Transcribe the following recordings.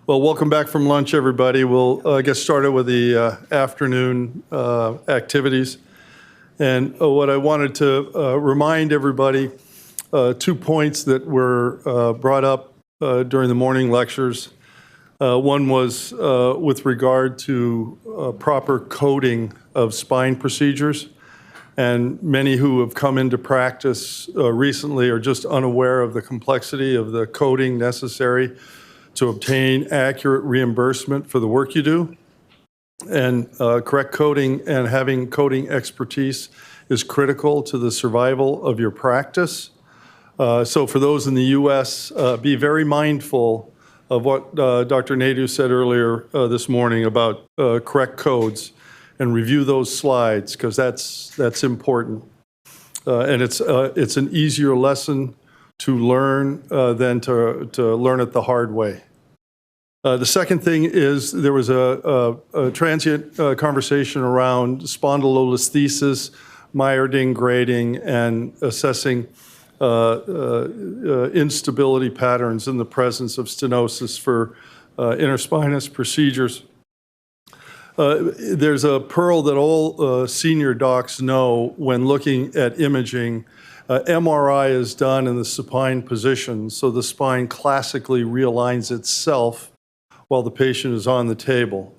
Well, welcome back from lunch, everybody. We'll get started with the afternoon activities. And what I wanted to remind everybody, 2 points that were brought up during the morning lectures. One was with regard to proper coding of spine procedures. And many who have come into practice recently are just unaware of the complexity of the coding necessary to obtain accurate reimbursement for the work you do. And correct coding and having coding expertise is critical to the survival of your practice. So for those in the U.S., be very mindful of what Dr. Naidu said earlier this morning about correct codes, and review those slides, because that's important. And it's an easier lesson to learn than to learn it the hard way. The second thing is there was a transient conversation around spondylolisthesis, Myerding grading, and assessing instability patterns in the presence of stenosis for interspinous procedures. There's a pearl that all senior docs know when looking at imaging. MRI is done in the supine position, so the spine classically realigns itself while the patient is on the table.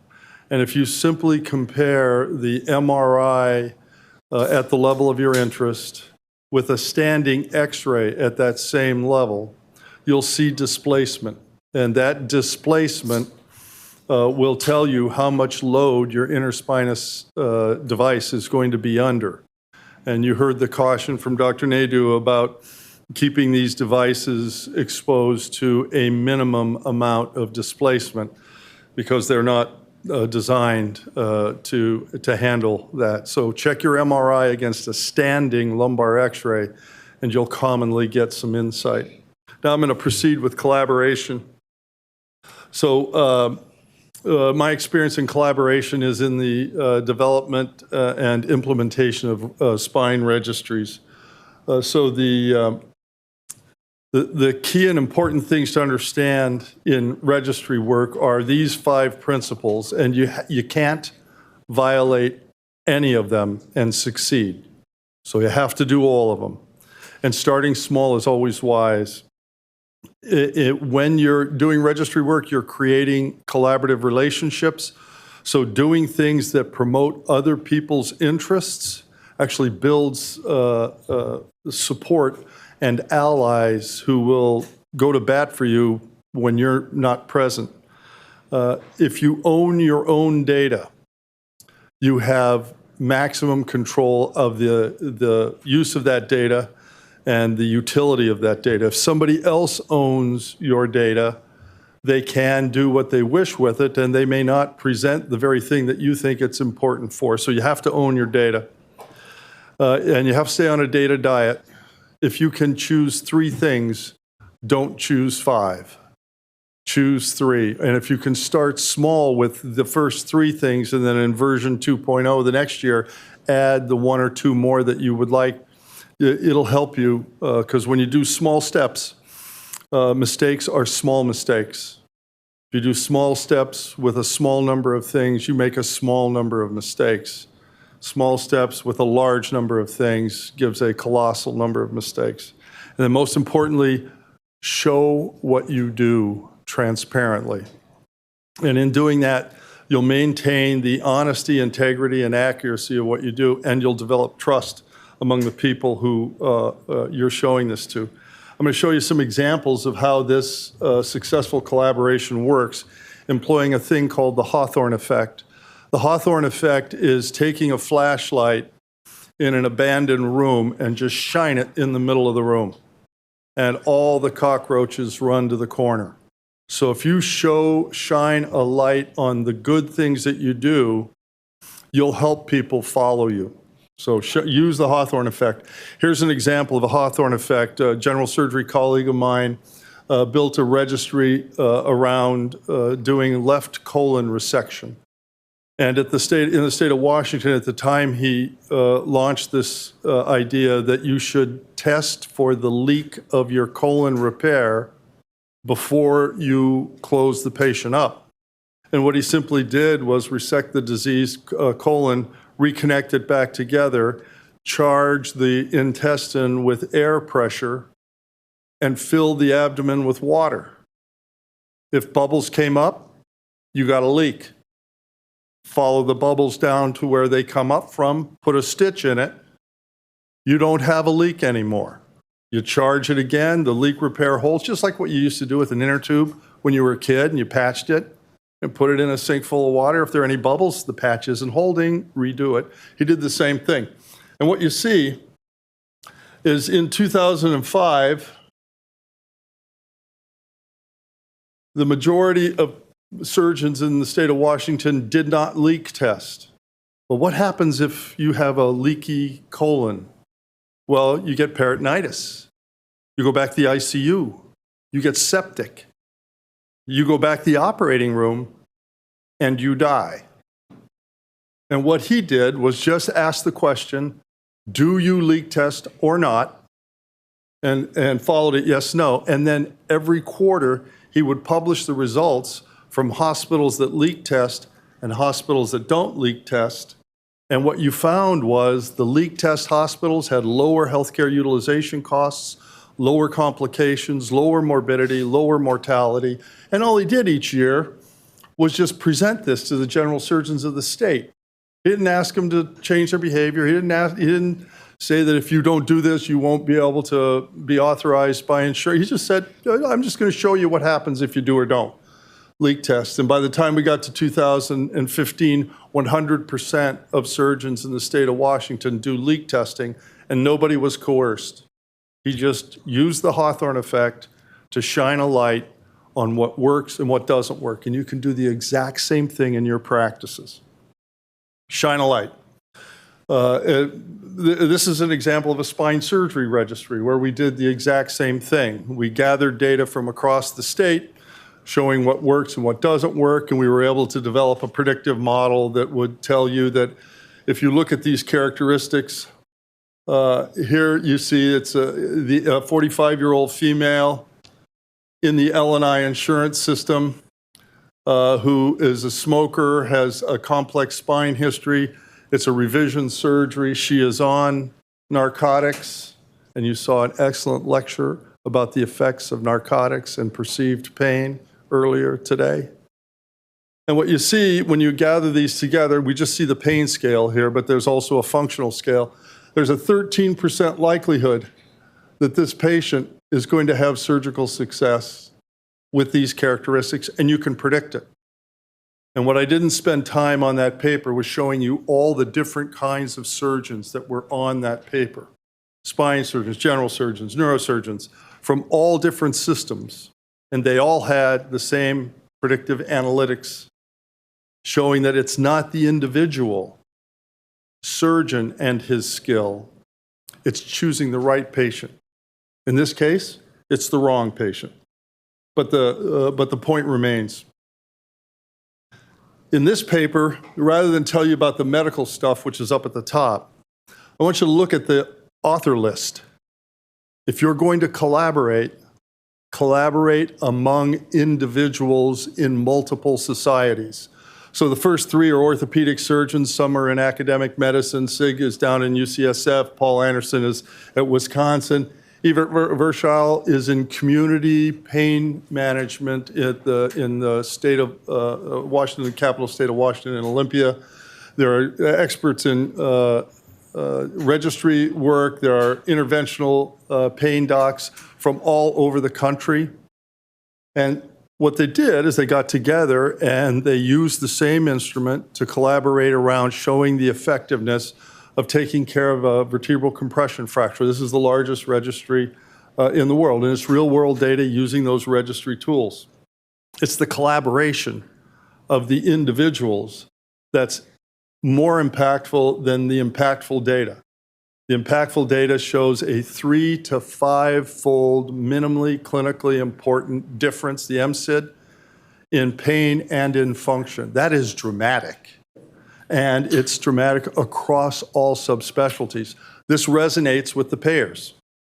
And if you simply compare the MRI at the level of your interest with a standing X-ray at that same level, you'll see displacement. And that displacement will tell you how much load your interspinous device is going to be under. And you heard the caution from Dr. Naidu about keeping these devices exposed to a minimum amount of displacement, because they're not designed to handle that. So check your MRI against a standing lumbar X-ray, and you'll commonly get some insight. Now I'm going to proceed with collaboration. So my experience in collaboration is in the development and implementation of spine registries. So the key and important things to understand in registry work are these 5 principles, and you can't violate any of them and succeed. So you have to do all of them. And starting small is always wise. When you're doing registry work, you're creating collaborative relationships. So doing things that promote other people's interests actually builds support and allies who will go to bat for you when you're not present. If you own your own data, you have maximum control of the use of that data and the utility of that data. If somebody else owns your data, they can do what they wish with it, and they may not present the very thing that you think it's important for. So you have to own your data. And you have to stay on a data diet. If you can choose 3 things, don't choose 5. Choose 3. And if you can start small with the first 3 things, and then in version 2.0 the next year, add the 1 or 2 more that you would like, it'll help you, because when you do small steps, mistakes are small mistakes. If you do small steps with a small number of things, you make a small number of mistakes. Small steps with a large number of things gives a colossal number of mistakes. And then most importantly, show what you do transparently. And in doing that, you'll maintain the honesty, integrity, and accuracy of what you do, and you'll develop trust among the people who you're showing this to. I'm going to show you some examples of how this successful collaboration works, employing a thing called the Hawthorne effect. The Hawthorne effect is taking a flashlight in an abandoned room and just shine it in the middle of the room, and all the cockroaches run to the corner. So if you shine a light on the good things that you do, you'll help people follow you. So use the Hawthorne effect. Here's an example of a Hawthorne effect. A general surgery colleague of mine built a registry around doing left colon resection. And in the state of Washington at the time, he launched this idea that you should test for the leak of your colon repair before you close the patient up. And what he simply did was resect the diseased colon, reconnect it back together, charge the intestine with air pressure, and fill the abdomen with water. If bubbles came up, you got a leak. Follow the bubbles down to where they come up from, put a stitch in it, you don't have a leak anymore. You charge it again, the leak repair holds, just like what you used to do with an inner tube when you were a kid and you patched it and put it in a sink full of water. If there are any bubbles, the patch isn't holding, redo it. He did the same thing. And what you see is in 2005, the majority of surgeons in the state of Washington did not leak test. But what happens if you have a leaky colon? Well, you get peritonitis. You go back to the ICU. You get septic. You go back to the operating room and you die. And what he did was just ask the question, do you leak test or not? And followed it yes, no. And then every quarter, he would publish the results from hospitals that leak test and hospitals that don't leak test. And what you found was the leak test hospitals had lower healthcare utilization costs, lower complications, lower morbidity, lower mortality. And all he did each year was just present this to the general surgeons of the state. He didn't ask them to change their behavior. He didn't say that if you don't do this, you won't be able to be authorized by insurance. He just said, I'm just going to show you what happens if you do or don't leak test. And by the time we got to 2015, 100% of surgeons in the state of Washington do leak testing, and nobody was coerced. He just used the Hawthorne effect to shine a light on what works and what doesn't work. And you can do the exact same thing in your practices. Shine a light. This is an example of a spine surgery registry where we did the exact same thing. We gathered data from across the state showing what works and what doesn't work, and we were able to develop a predictive model that would tell you that if you look at these characteristics, here you see it's the 45-year-old female in the L&I insurance system who is a smoker, has a complex spine history. It's a revision surgery. She is on narcotics, and you saw an excellent lecture about the effects of narcotics and perceived pain earlier today. And what you see when you gather these together, we just see the pain scale here, but there's also a functional scale. There's a 13% likelihood that this patient is going to have surgical success with these characteristics, and you can predict it. And what I didn't spend time on that paper was showing you all the different kinds of surgeons that were on that paper. Spine surgeons, general surgeons, neurosurgeons, from all different systems. And they all had the same predictive analytics showing that it's not the individual surgeon and his skill, it's choosing the right patient. In this case, it's the wrong patient. But the point remains. In this paper, rather than tell you about the medical stuff, which is up at the top, I want you to look at the author list. If you're going to collaborate among individuals in multiple societies. So the first three are orthopedic surgeons, some are in academic medicine. Sig is down in UCSF, Paul Anderson is at Wisconsin. Evert Verschaal is in community pain management in the state of Washington, the capital state of Washington in Olympia. There are experts in registry work. There are interventional pain docs from all over the country. And what they did is they got together and they used the same instrument to collaborate around showing the effectiveness of taking care of a vertebral compression fracture. This is the largest registry in the world, and it's real-world data using those registry tools. It's the collaboration of the individuals that's more impactful than the impactful data. The impactful data shows a 3 to 5-fold minimally clinically important difference, the MCID, in pain and in function. That is dramatic. And it's dramatic across all subspecialties. This resonates with the payers.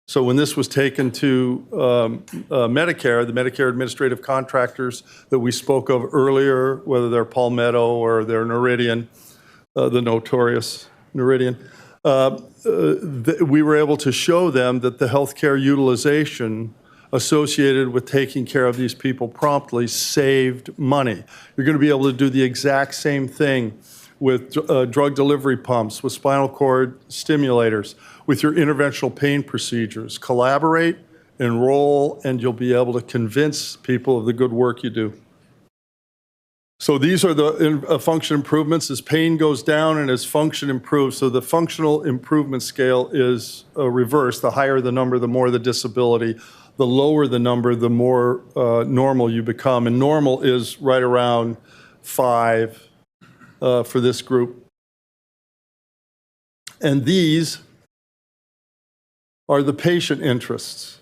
So when this was taken to Medicare, the Medicare administrative contractors that we spoke of earlier, whether they're Palmetto or they're Noridian, the notorious Noridian, we were able to show them that the healthcare utilization associated with taking care of these people promptly saved money. You're going to be able to do the exact same thing with drug delivery pumps, with spinal cord stimulators, with your interventional pain procedures. Collaborate, enroll, and you'll be able to convince people of the good work you do. So these are the function improvements. As pain goes down and as function improves, so the functional improvement scale is reversed. The higher the number, the more the disability. The lower the number, the more normal you become. And normal is right around 5 for this group. And these are the patient interests.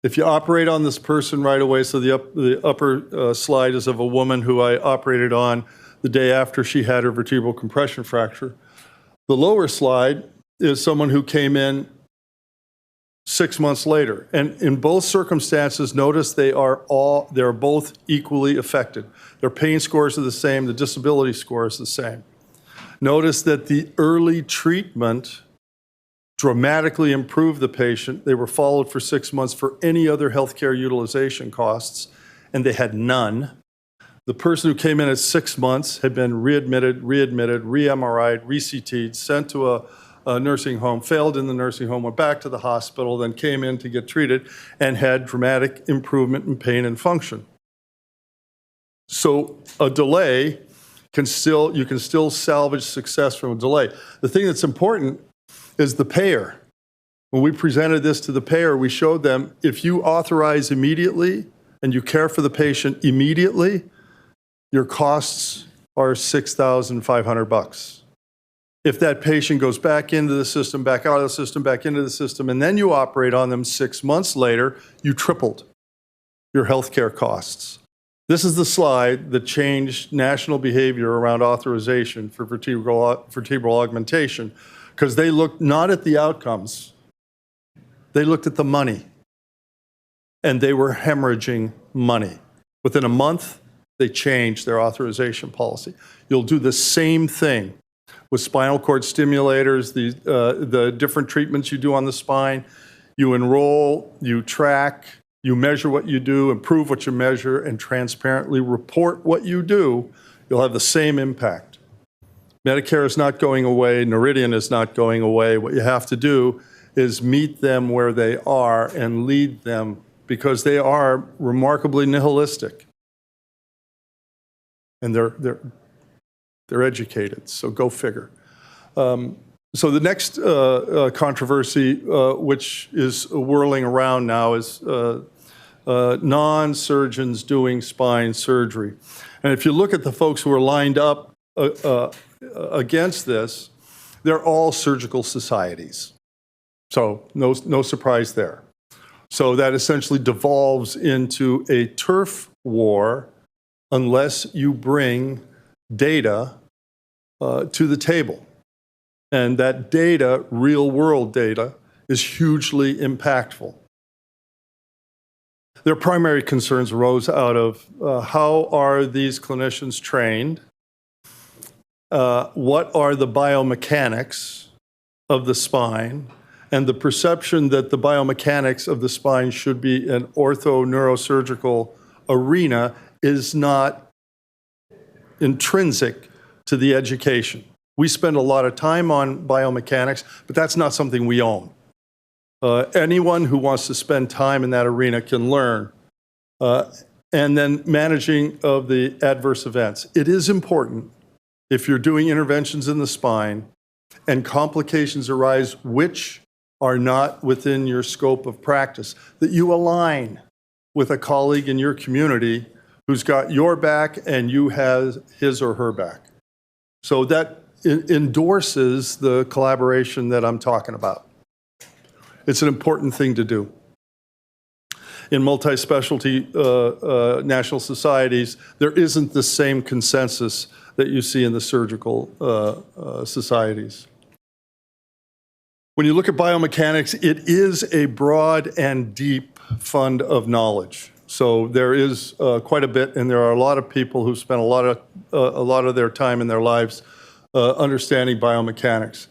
If you operate on this person right away, so the upper slide is of a woman who I operated on the day after she had her vertebral compression fracture. The lower slide is someone who came in 6 months later. And in both circumstances, notice they're both equally affected. Their pain scores are the same, the disability score is the same. Notice that the early treatment dramatically improved the patient. They were followed for 6 months for any other healthcare utilization costs, and they had none. The person who came in at 6 months had been readmitted, re-MRI'd, re-CT'd, sent to a nursing home, failed in the nursing home, went back to the hospital, then came in to get treated, and had dramatic improvement in pain and function. So a delay you can still salvage success from a delay. The thing that's important is the payer. When we presented this to the payer, we showed them if you authorize immediately and you care for the patient immediately, your costs are $6,500. If that patient goes back into the system, back out of the system, back into the system, and then you operate on them 6 months later, you tripled your healthcare costs. This is the slide that changed national behavior around authorization for vertebral augmentation, because they looked not at the outcomes, they looked at the money, and they were hemorrhaging money. Within a month, they changed their authorization policy. You'll do the same thing with spinal cord stimulators, the different treatments you do on the spine. You enroll, you track, you measure what you do, improve what you measure, and transparently report what you do. You'll have the same impact. Medicare is not going away. Noridian is not going away. What you have to do is meet them where they are and lead them, because they are remarkably nihilistic. And they're educated, so go figure. So the next controversy, which is whirling around now, is non-surgeons doing spine surgery. And if you look at the folks who are lined up against this, they're all surgical societies. So no surprise there. So that essentially devolves into a turf war unless you bring data to the table. And that data, real-world data, is hugely impactful. Their primary concerns arose out of how are these clinicians trained? What are the biomechanics of the spine? And the perception that the biomechanics of the spine should be an ortho-neurosurgical arena is not intrinsic to the education. We spend a lot of time on biomechanics, but that's not something we own. Anyone who wants to spend time in that arena can learn. And then managing of the adverse events. It is important, if you're doing interventions in the spine and complications arise which are not within your scope of practice, that you align with a colleague in your community who's got your back and you have his or her back. So that endorses the collaboration that I'm talking about. It's an important thing to do. In multi-specialty national societies, there isn't the same consensus that you see in the surgical societies. When you look at biomechanics, it is a broad and deep fund of knowledge. So there is quite a bit, and there are a lot of people who spend a lot of their time in their lives understanding biomechanics.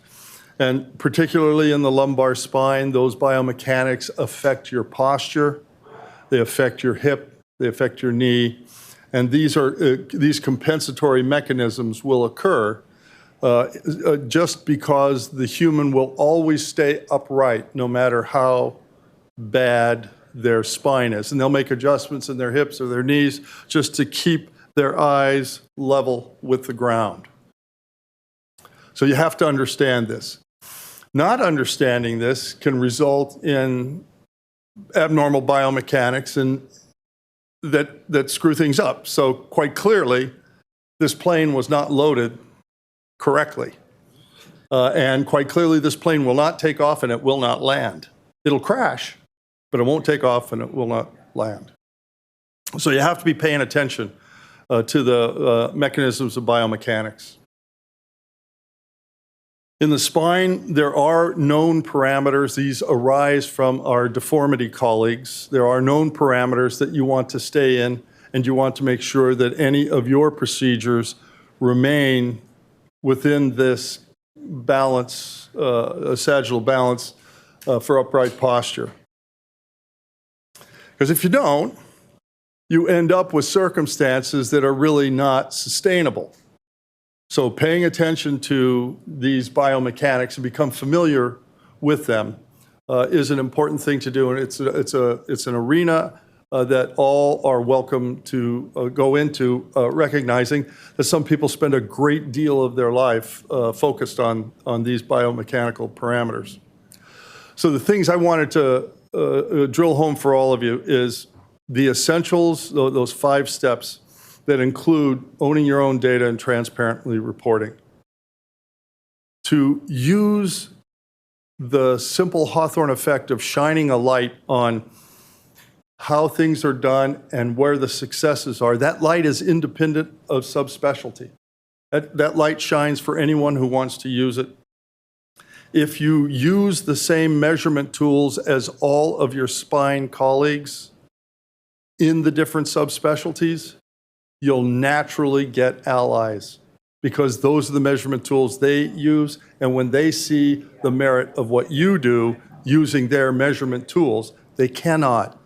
And particularly in the lumbar spine, those biomechanics affect your posture, they affect your hip, they affect your knee, and these compensatory mechanisms will occur just because the human will always stay upright no matter how bad their spine is. And they'll make adjustments in their hips or their knees just to keep their eyes level with the ground. So you have to understand this. Not understanding this can result in abnormal biomechanics and that screw things up. So quite clearly, this plane was not loaded correctly. And quite clearly, this plane will not take off and it will not land. It'll crash, but it won't take off and it will not land. So you have to be paying attention to the mechanisms of biomechanics. In the spine, there are known parameters. These arise from our deformity colleagues. There are known parameters that you want to stay in, and you want to make sure that any of your procedures remain within this balance, sagittal balance for upright posture. Because if you don't, you end up with circumstances that are really not sustainable. So paying attention to these biomechanics and become familiar with them is an important thing to do, and it's an arena that all are welcome to go into, recognizing that some people spend a great deal of their life focused on these biomechanical parameters. So the things I wanted to drill home for all of you is the essentials, those 5 steps that include owning your own data and transparently reporting. To use the simple Hawthorne effect of shining a light on how things are done and where the successes are, that light is independent of subspecialty. That light shines for anyone who wants to use it. If you use the same measurement tools as all of your spine colleagues in the different subspecialties, you'll naturally get allies because those are the measurement tools they use, and when they see the merit of what you do using their measurement tools, they cannot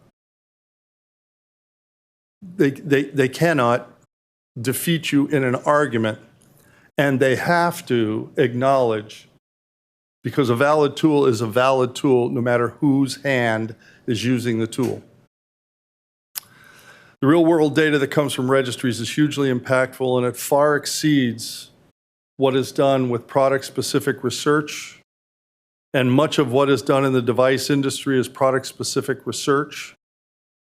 defeat you in an argument, and they have to acknowledge, because a valid tool is a valid tool no matter whose hand is using the tool. The real-world data that comes from registries is hugely impactful, and it far exceeds what is done with product-specific research, and much of what is done in the device industry is product-specific research.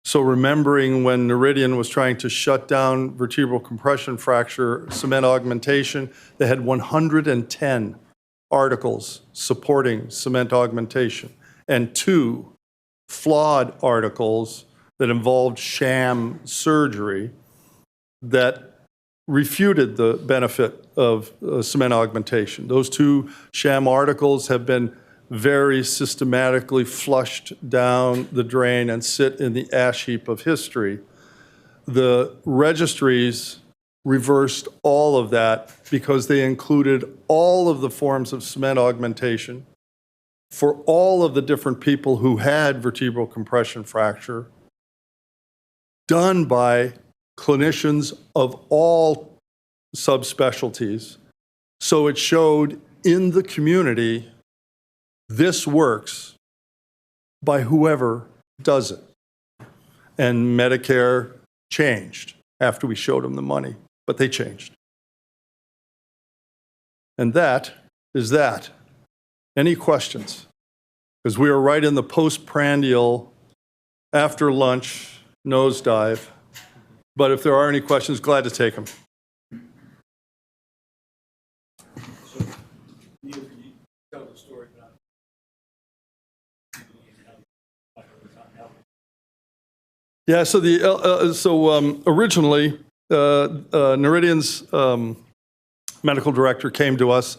So remembering when Noridian was trying to shut down vertebral compression fracture cement augmentation, they had 110 articles supporting cement augmentation and 2 flawed articles that involved sham surgery that refuted the benefit of cement augmentation. Those 2 sham articles have been very systematically flushed down the drain and sit in the ash heap of history. The registries reversed all of that because they included all of the forms of cement augmentation for all of the different people who had vertebral compression fracture, done by clinicians of all subspecialties. So it showed in the community, this works by whoever does it. And Medicare changed after we showed them the money, but they changed. And that is that. Any questions? Because we are right in the postprandial, after lunch, nosedive. But if there are any questions, glad to take them. So, Neal, can you tell the story about Yeah, so originally, Noridian's medical director came to us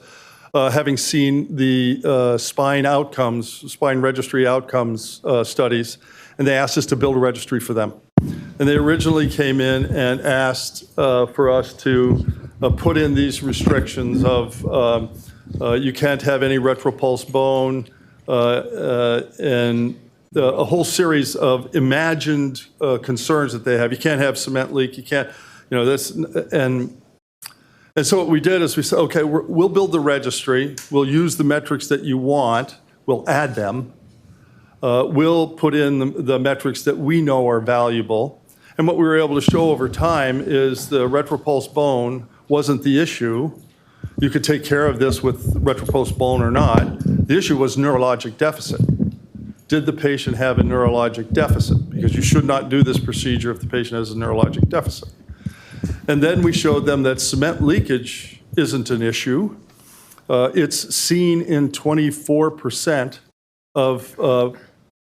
having seen the spine registry outcomes studies, and they asked us to build a registry for them. And they originally came in and asked for us to put in these restrictions of you can't have any retropulse bone and a whole series of imagined concerns that they have. You can't have cement leak. You can't, this and so what we did is we said, okay, we'll build the registry. We'll use the metrics that you want. We'll add them. We'll put in the metrics that we know are valuable. And what we were able to show over time is the retropulse bone wasn't the issue. You could take care of this with retropulse bone or not. The issue was neurologic deficit. Did the patient have a neurologic deficit? Because you should not do this procedure if the patient has a neurologic deficit. And then we showed them that cement leakage isn't an issue. It's seen in 24% of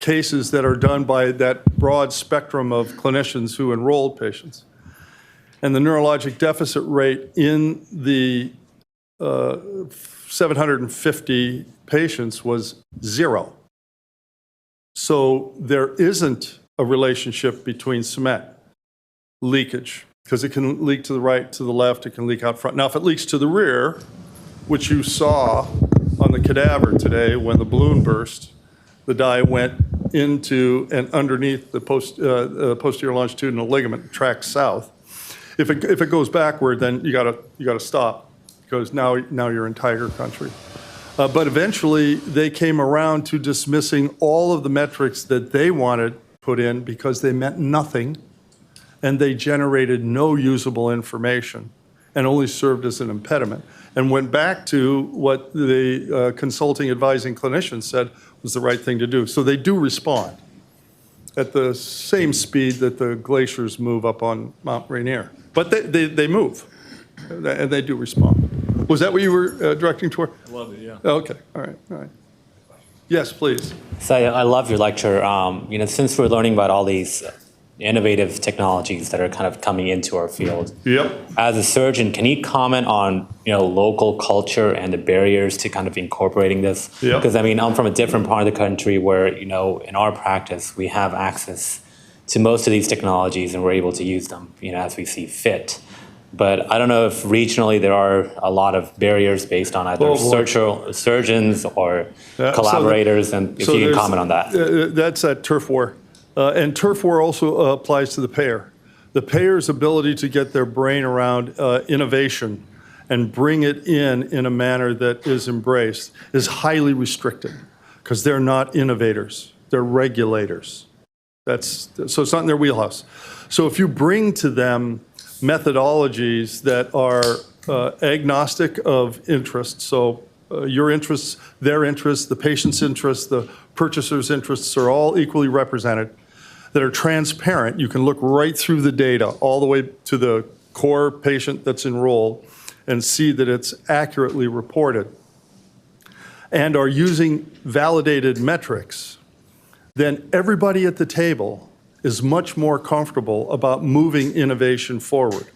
cases that are done by that broad spectrum of clinicians who enrolled patients. And the neurologic deficit rate in the 750 patients was 0. So there isn't a relationship between cement leakage, because it can leak to the right, to the left, it can leak out front. Now, if it leaks to the rear, which you saw on the cadaver today when the balloon burst, the dye went into and underneath the posterior longitudinal ligament, tracked south. If it goes backward, then you gotta stop, because now you're in tiger country. But eventually, they came around to dismissing all of the metrics that they wanted put in because they meant nothing, and they generated no usable information and only served as an impediment, and went back to what the consulting advising clinicians said was the right thing to do. So they do respond at the same speed that the glaciers move up on Mount Rainier. But they move, and they do respond. Was that what you were directing toward? I love it, yeah. Okay, all right. Yes, please. So I love your lecture. Since we're learning about all these innovative technologies that are kind of coming into our field. Yep. As a surgeon, can you comment on local culture and the barriers to kind of incorporating this? Yep. Because I'm from a different part of the country where in our practice we have access to most of these technologies and we're able to use them as we see fit. But I don't know if regionally there are a lot of barriers based on either surgeons or collaborators, and if you can comment on that. That's that turf war. And turf war also applies to the payer. The payer's ability to get their brain around innovation and bring it in a manner that is embraced is highly restricted, because they're not innovators, they're regulators. So it's not in their wheelhouse. So if you bring to them methodologies that are agnostic of interest, so your interests, their interests, the patient's interests, the purchaser's interests are all equally represented, that are transparent. You can look right through the data all the way to the core patient that's enrolled and see that it's accurately reported, and are using validated metrics, then everybody at the table is much more comfortable about moving innovation forward.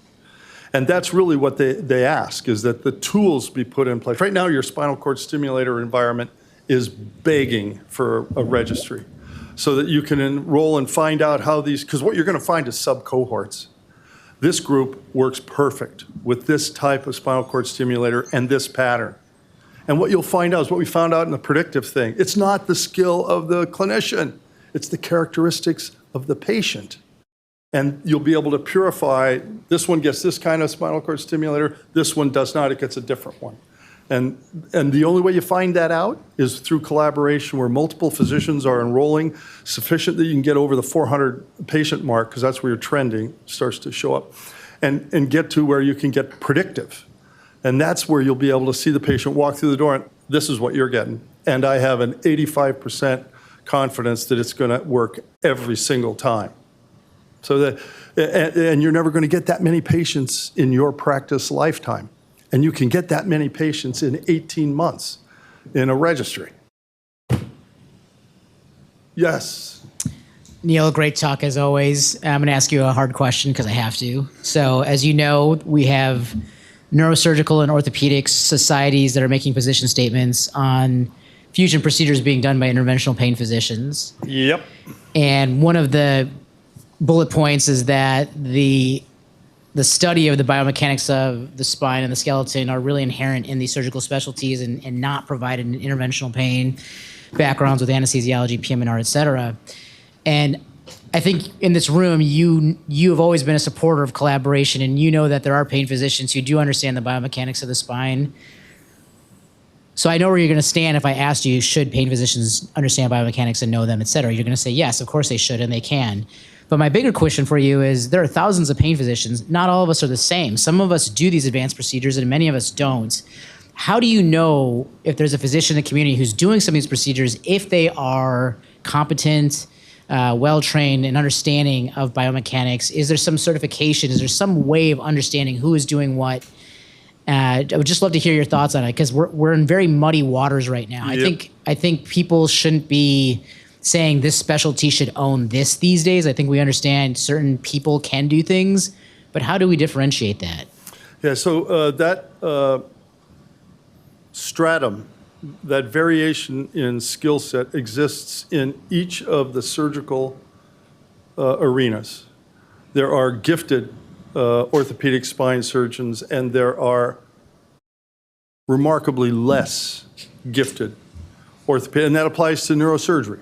And that's really what they ask, is that the tools be put in place. Right now, your spinal cord stimulator environment is begging for a registry, so that you can enroll and find out how these, because what you're going to find is sub-cohorts. This group works perfect with this type of spinal cord stimulator and this pattern. And what you'll find out is what we found out in the predictive thing. It's not the skill of the clinician, it's the characteristics of the patient. And you'll be able to purify, this one gets this kind of spinal cord stimulator, this one does not, it gets a different one. And the only way you find that out is through collaboration where multiple physicians are enrolling sufficient that you can get over the 400 patient mark, because that's where your trending starts to show up, and get to where you can get predictive. And that's where you'll be able to see the patient walk through the door and this is what you're getting. And I have an 85% confidence that it's going to work every single time. So and you're never going to get that many patients in your practice lifetime. And you can get that many patients in 18 months in a registry. Yes. Neal, great talk as always. I'm going to ask you a hard question because I have to. So as you know, we have neurosurgical and orthopedic societies that are making position statements on fusion procedures being done by interventional pain physicians. Yep. And one of the bullet points is that the study of the biomechanics of the spine and the skeleton are really inherent in these surgical specialties and not provided in interventional pain backgrounds with anesthesiology, PM&R, et cetera. And I think in this room, you have always been a supporter of collaboration, and you know that there are pain physicians who do understand the biomechanics of the spine. So I know where you're going to stand if I asked you, should pain physicians understand biomechanics and know them, et cetera? You're going to say, yes, of course they should, and they can. But my bigger question for you is, there are thousands of pain physicians. Not all of us are the same. Some of us do these advanced procedures, and many of us don't. How do you know if there's a physician in the community who's doing some of these procedures, if they are competent, well-trained, and understanding of biomechanics? Is there some certification? Is there some way of understanding who is doing what? I would just love to hear your thoughts on it, because we're in very muddy waters right now. Yep. I think people shouldn't be saying this specialty should own this these days. I think we understand certain people can do things, but how do we differentiate that? Yeah, so that stratum, that variation in skill set exists in each of the surgical arenas. There are gifted orthopedic spine surgeons, and there are remarkably less gifted orthopedic, and that applies to neurosurgery.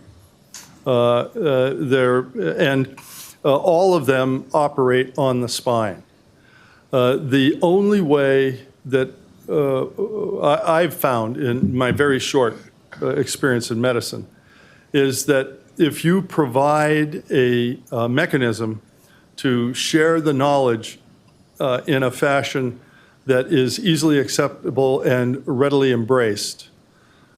All of them operate on the spine. The only way that I've found in my very short experience in medicine is that if you provide a mechanism to share the knowledge in a fashion that is easily acceptable and readily embraced,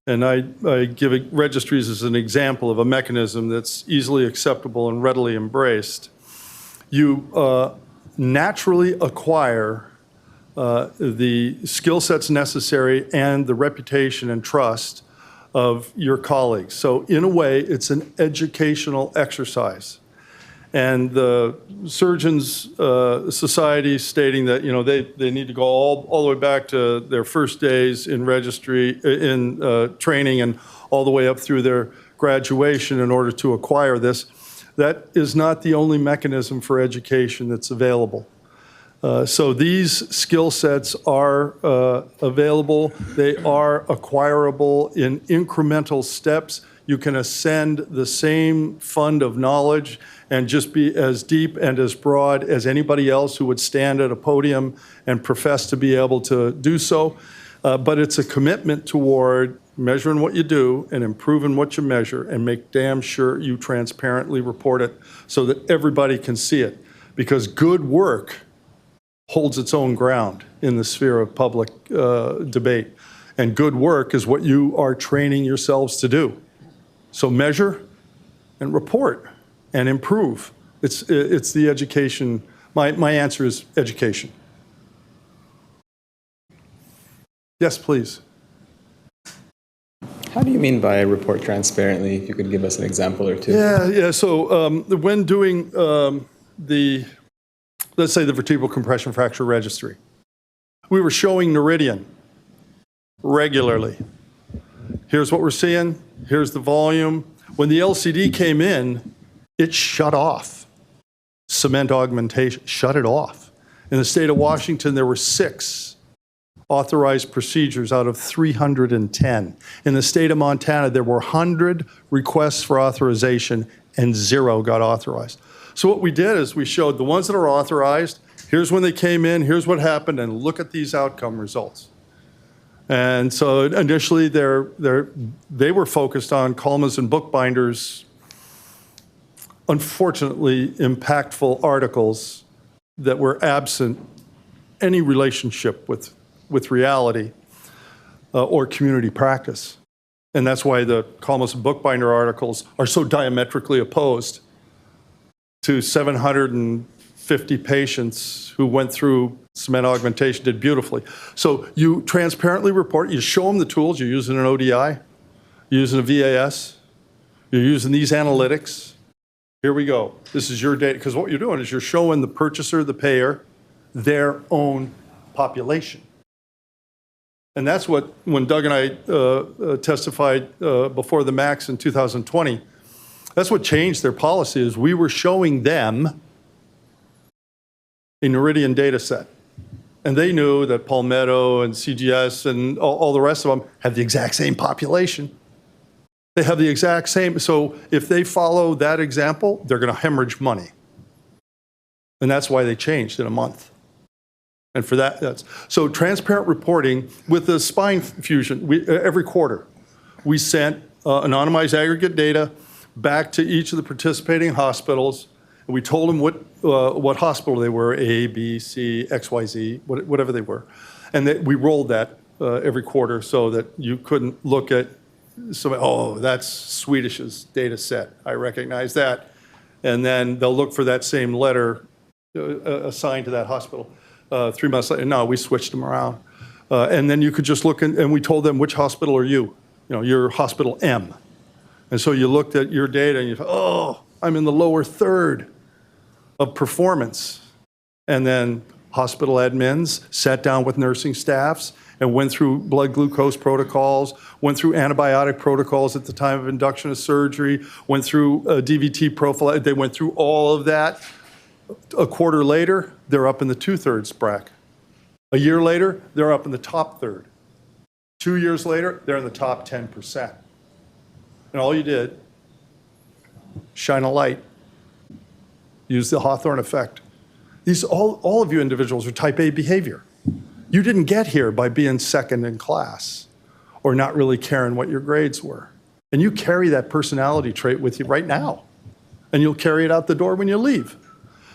and I give registries as an example of a mechanism that's easily acceptable and readily embraced, you naturally acquire the skill sets necessary and the reputation and trust of your colleagues. So in a way, it's an educational exercise. And the Surgeons Society stating that, you know, they need to go all the way back to their first days in registry, in training, and all the way up through their graduation in order to acquire this. That is not the only mechanism for education that's available. So these skill sets are available. They are acquirable in incremental steps. You can ascend the same fund of knowledge and just be as deep and as broad as anybody else who would stand at a podium and profess to be able to do so. But it's a commitment toward measuring what you do and improving what you measure, and make damn sure you transparently report it so that everybody can see it. Because good work holds its own ground in the sphere of public debate. And good work is what you are training yourselves to do. So measure and report and improve. It's the education. My answer is education. Yes, please. How do you mean by report transparently? If you could give us an example or two. Yeah. So when doing let's say the vertebral compression fracture registry, we were showing Noridian regularly. Here's what we're seeing. Here's the volume. When the LCD came in, it shut off. Cement augmentation, shut it off. In the state of Washington, there were 6 authorized procedures out of 310. In the state of Montana, there were 100 requests for authorization and 0 got authorized. So what we did is we showed the ones that are authorized, here's when they came in, here's what happened, and look at these outcome results. And so initially they were focused on Colma's and Bookbinder's unfortunately impactful articles that were absent any relationship with reality or community practice. And that's why the Colma's and Bookbinder articles are so diametrically opposed to 750 patients who went through cement augmentation, did beautifully. So you transparently report, you show them the tools, you're using an ODI, you're using a VAS, you're using these analytics. Here we go. This is your data. Because what you're doing is you're showing the purchaser, the payer, their own population. And that's what, when Doug and I testified before the MAX in 2020, that's what changed their policy, is we were showing them a Noridian data set. And they knew that Palmetto and CGS and all the rest of them have the exact same population. They have the exact same. So if they follow that example, they're going to hemorrhage money. And that's why they changed in a month. And for that, so transparent reporting with the spine fusion, every quarter, we sent anonymized aggregate data back to each of the participating hospitals. And we told them what hospital they were, A, B, C, X, Y, Z, whatever they were. And we rolled that every quarter so that you couldn't look at somebody, oh, that's Swedish's data set. I recognize that. And then they'll look for that same letter assigned to that hospital. 3 months later, no, we switched them around. And then you could just look, and we told them, which hospital are you? You know, you're hospital M. And so you looked at your data and you thought, oh, I'm in the lower third of performance. And then hospital admins sat down with nursing staffs and went through blood glucose protocols, went through antibiotic protocols at the time of induction of surgery, went through DVT profile. They went through all of that. A quarter later, they're up in the 2/3 bracket. A year later, they're up in the top third. 2 years later, they're in the top 10%. And all you did, shine a light, use the Hawthorne effect. These, all of you individuals are type A behavior. You didn't get here by being second in class or not really caring what your grades were. And you carry that personality trait with you right now. And you'll carry it out the door when you leave.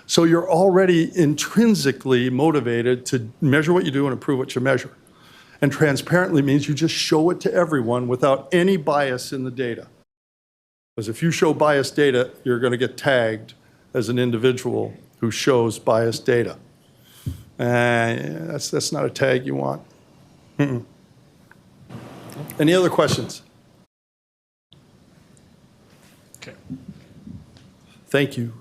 So you're already intrinsically motivated to measure what you do and improve what you measure. And transparently means you just show it to everyone without any bias in the data. Because if you show biased data, you're going to get tagged as an individual who shows biased data. And that's not a tag you want. Any other questions? Okay. Thank you.